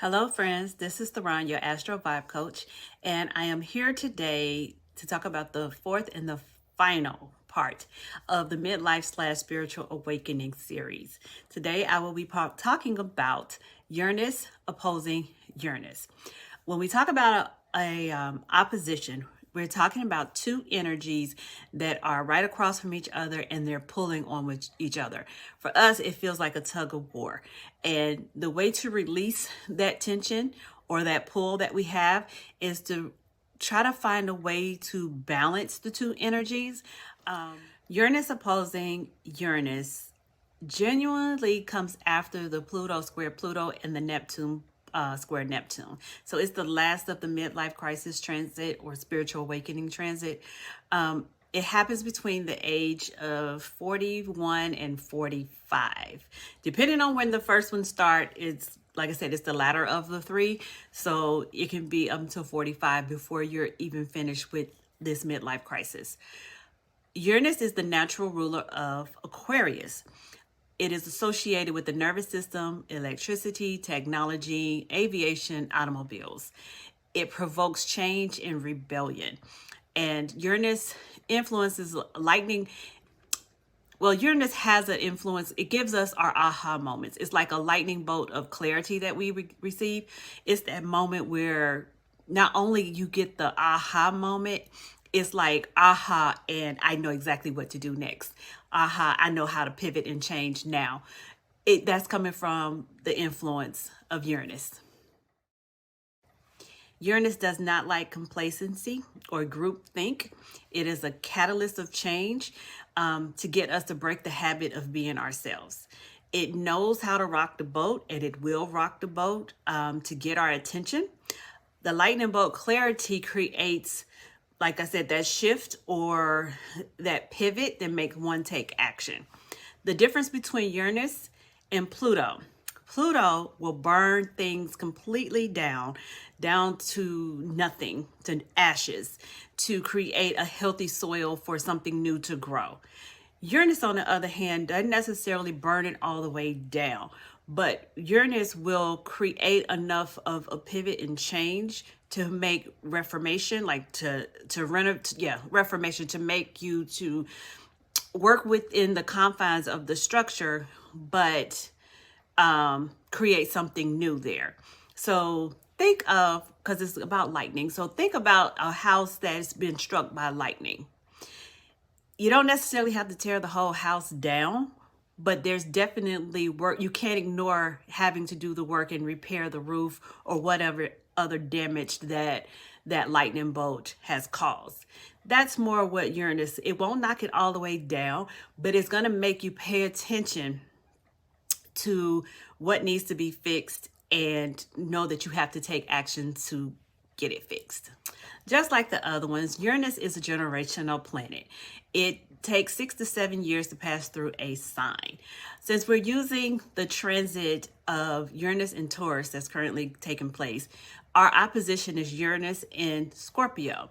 Hello, friends. This is Theron, your Astro Vibe Coach, and I am here today to talk about the fourth and the final part of the Midlife slash Spiritual Awakening series. Today, I will be talking about Uranus opposing Uranus. When we talk about a opposition, we're talking about two energies that are right across from each other and they're pulling on with each other. For us, it feels like a tug of war. And the way to release that tension or that pull that we have is to try to find a way to balance the two energies. Uranus opposing Uranus genuinely comes after the Pluto square Pluto and the Neptune square Neptune. So it's the last of the midlife crisis transit or spiritual awakening transit. It happens between the age of 41 and 45. Depending on when the first one starts, it's like I said, it's the latter of the three. So it can be up until 45 before you're even finished with this midlife crisis. Uranus is the natural ruler of Aquarius. It is associated with the nervous system, electricity, technology, aviation, automobiles. It provokes change and rebellion. And Uranus influences lightning. Well, Uranus has an influence. It gives us our aha moments. It's like a lightning bolt of clarity that we receive. It's that moment where not only you get the aha moment, it's like aha, and I know exactly what to do next. Aha, I know how to pivot and change now. That's coming from the influence of Uranus. Uranus does not like complacency or groupthink. It is a catalyst of change to get us to break the habit of being ourselves. It knows how to rock the boat, and it will rock the boat to get our attention. The lightning bolt clarity creates, like I said, that shift or that pivot that makes one take action. The difference between Uranus and Pluto. Pluto will burn things completely down to nothing, to ashes, to create a healthy soil for something new to grow. Uranus, on the other hand, doesn't necessarily burn it all the way down, but Uranus will create enough of a pivot and change to make reformation, like reformation, to make you to work within the confines of the structure, but create something new there. So think of, because it's about lightning, so think about a house that's been struck by lightning. You don't necessarily have to tear the whole house down, but there's definitely work. You can't ignore having to do the work and repair the roof or whatever other damage that lightning bolt has caused. That's more what Uranus, it won't knock it all the way down, but it's going to make you pay attention to what needs to be fixed and know that you have to take action to get it fixed. Just like the other ones, Uranus is a generational planet. It takes 6 to 7 years to pass through a sign. Since we're using the transit of Uranus and Taurus that's currently taking place, our opposition is Uranus in Scorpio.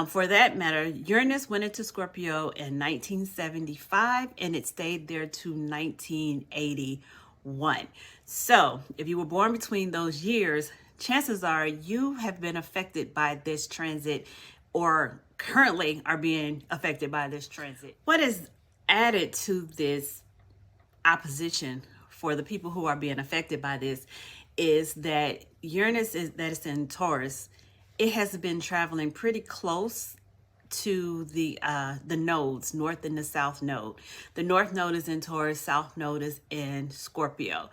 For that matter, Uranus went into Scorpio in 1975 and it stayed there to 1981. So if you were born between those years, chances are you have been affected by this transit or currently are being affected by this transit. What is added to this opposition for the people who are being affected by this is that Uranus that is in Taurus, it has been traveling pretty close to the nodes, north and the south node. The north node is in Taurus, south node is in Scorpio,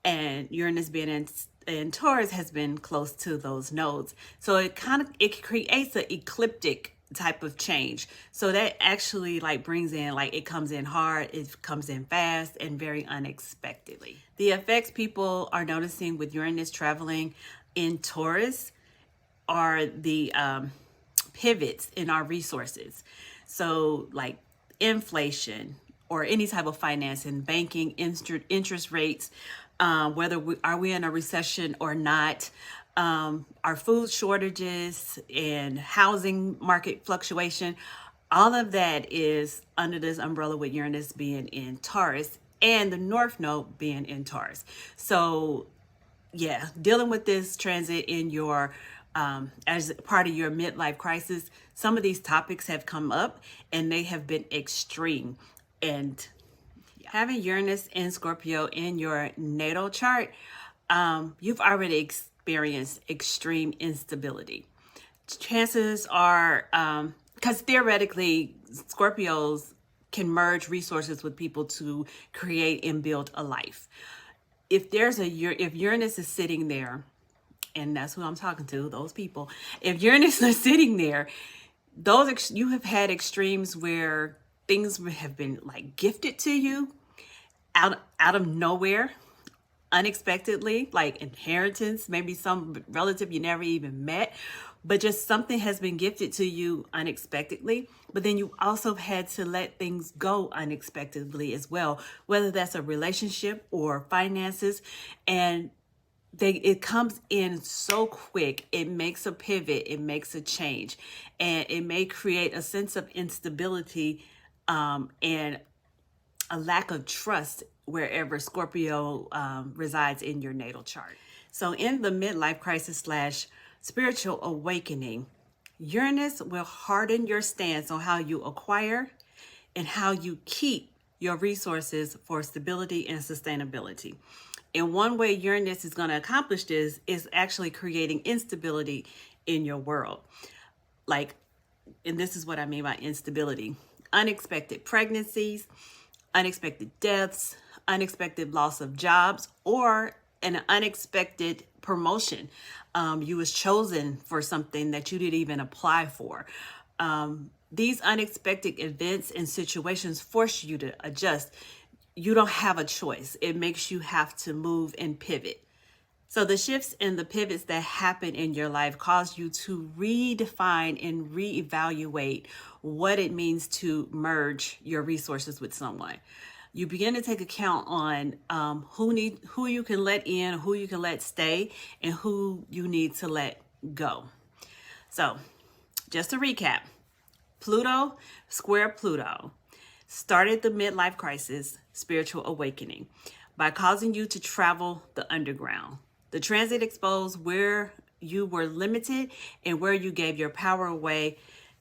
and Uranus being in Taurus has been close to those nodes. So it creates an ecliptic type of change. So that actually brings in, it comes in hard, it comes in fast and very unexpectedly. The effects people are noticing with Uranus traveling in Taurus are the pivots in our resources. So like inflation or any type of financing, banking, interest rates, whether are we in a recession or not, our food shortages and housing market fluctuation, all of that is under this umbrella with Uranus being in Taurus and the North Node being in Taurus. So dealing with this transit in your as part of your midlife crisis, some of these topics have come up and they have been extreme. And having Uranus and Scorpio in your natal chart, you've already experienced extreme instability. Chances are, because theoretically, Scorpios can merge resources with people to create and build a life. If Uranus is sitting there, and that's who I'm talking to, those people. If Uranus is sitting there, you have had extremes where things have been like gifted to you out of nowhere, unexpectedly, like inheritance, maybe some relative you never even met, but just something has been gifted to you unexpectedly. But then you also had to let things go unexpectedly as well, whether that's a relationship or finances. And it comes in so quick, it makes a pivot, it makes a change, and it may create a sense of instability and a lack of trust wherever Scorpio resides in your natal chart. So in the midlife crisis / spiritual awakening, Uranus will harden your stance on how you acquire and how you keep your resources for stability and sustainability. And one way Uranus is going to accomplish this is actually creating instability in your world. And this is what I mean by instability: unexpected pregnancies, unexpected deaths, unexpected loss of jobs, or an unexpected promotion. You was chosen for something that you didn't even apply for. These unexpected events and situations force you to adjust. You don't have a choice. It makes you have to move and pivot. So the shifts and the pivots that happen in your life cause you to redefine and reevaluate what it means to merge your resources with someone. You begin to take account on who you can let in, who you can let stay, and who you need to let go. So just to recap, Pluto square Pluto started the midlife crisis spiritual awakening by causing you to travel the underground. The transit exposed where you were limited and where you gave your power away.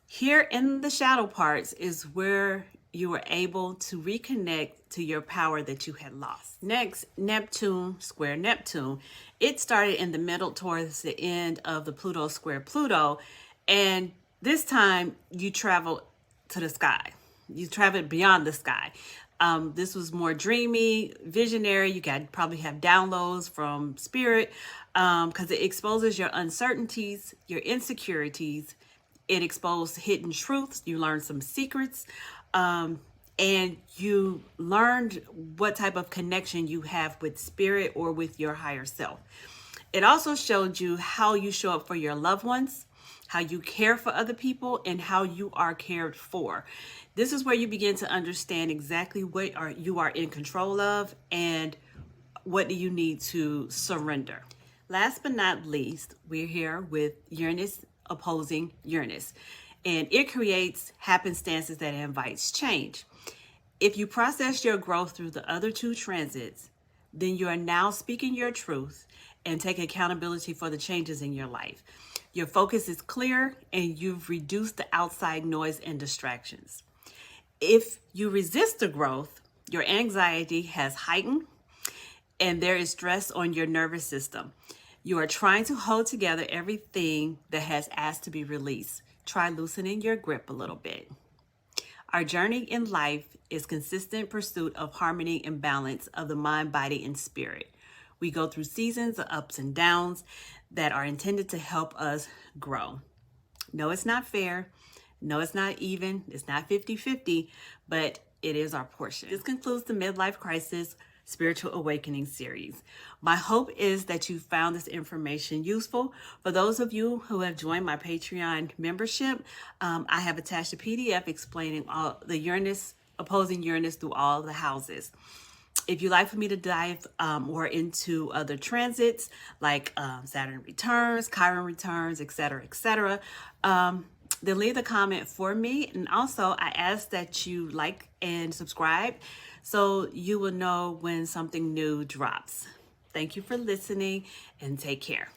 Here in the shadow parts is where you were able to reconnect to your power that you had lost. Next, Neptune square Neptune. It started in the middle towards the end of the Pluto square Pluto. And this time you traveled to the sky. You traveled beyond the sky. This was more dreamy, visionary. You could probably have downloads from spirit because it exposes your uncertainties, your insecurities. It exposed hidden truths. You learned some secrets. And you learned what type of connection you have with spirit or with your higher self. It also showed you how you show up for your loved ones, how you care for other people, and how you are cared for. This is where you begin to understand exactly what you are in control of and what do you need to surrender. Last but not least, we're here with Uranus opposing Uranus, and it creates happenstances that invites change. If you process your growth through the other two transits, then you are now speaking your truth and take accountability for the changes in your life. Your focus is clear and you've reduced the outside noise and distractions. If you resist the growth, your anxiety has heightened and there is stress on your nervous system. You are trying to hold together everything that has asked to be released. Try loosening your grip a little bit. Our journey in life is consistent pursuit of harmony and balance of the mind, body, and spirit. We go through seasons of ups and downs that are intended to help us grow. No, it's not fair. No, it's not even. It's not 50-50, but it is our portion. This concludes the Midlife Crisis Spiritual Awakening series. My hope is that you found this information useful. For those of you who have joined my Patreon membership, I have attached a PDF explaining all the Uranus, opposing Uranus through all the houses. If you'd like for me to dive more into other transits like Saturn returns, Chiron returns, etc., then leave the comment for me. And also, I ask that you like and subscribe so you will know when something new drops. Thank you for listening and take care.